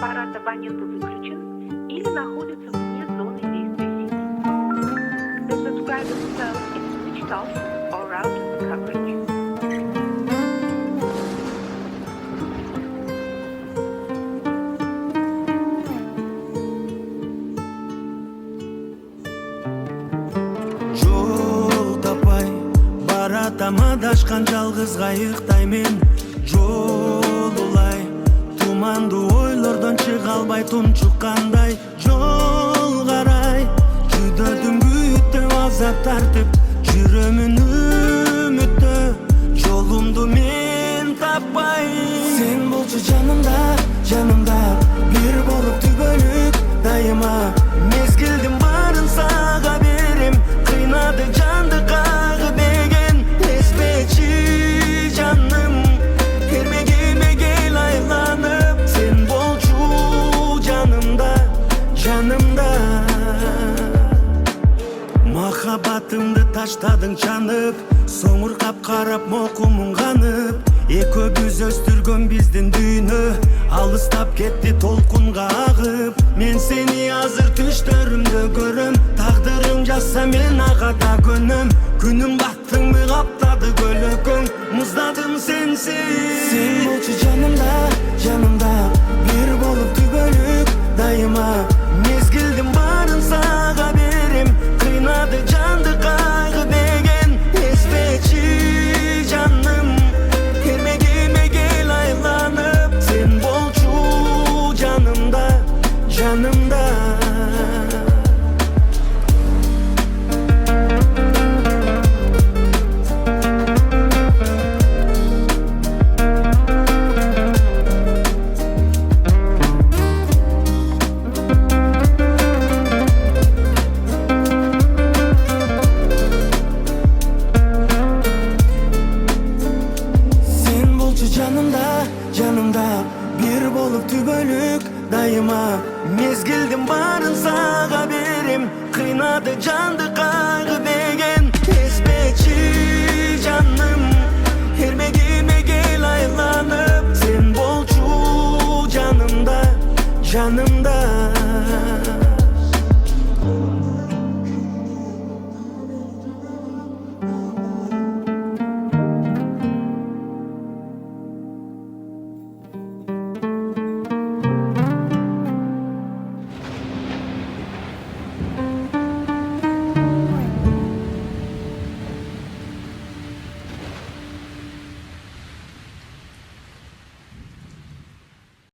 аппарат абонента выключен или находится вне зоны действия сети. The subscriber's cell is switched off or out of coverage. Жол таппай баратам адашкан жалгыз кайыктаймен. Жол улай тумандуу ойлордон чыга албай тунчуккандай. Жол карай жүдөдүм бүттө азап тартып, жүрөмүн үмүттө жолумду мен таппай. Сен болчу жанымда, жанымда бир болуп түбөлүк дайыма. Мезгилдин баарын сага берем, кыйнады жанды кагы деген. Эспечи жаным, эрмегиме кел айланып. Сен болчу жанымда, жанымда. Махаббатымды таштадың чанып, соңуркап карап мокумун канып. Экөөбүз өстүргөн биздин дүйнө алыстап кетти толкунга агып. Мен сени азыр түштөрүмдө көрөм, тагдырым жазса мен ага да көнөм. Күнүм бактыңбы каптады көлөкөң, муздадым сенсиз. Сен болчу жанымда, жанымда бир болуп түбөлүк дайыма. Мезгилдин баарын сага берем, кыйнады жанды кайгы деген. Эспечи жаным, эрмегиме кел айланып. Сен болчу жанымда, жанымда. Сен болчу жанымда, жанымда бир болуп түбөлүк дайыма. Мезгилдин баарын сага берем, кыйнады жанды кайгы деген. Эспечи жаным, эрмегиме кел айланып. Сен болчу жанымда, жанымда.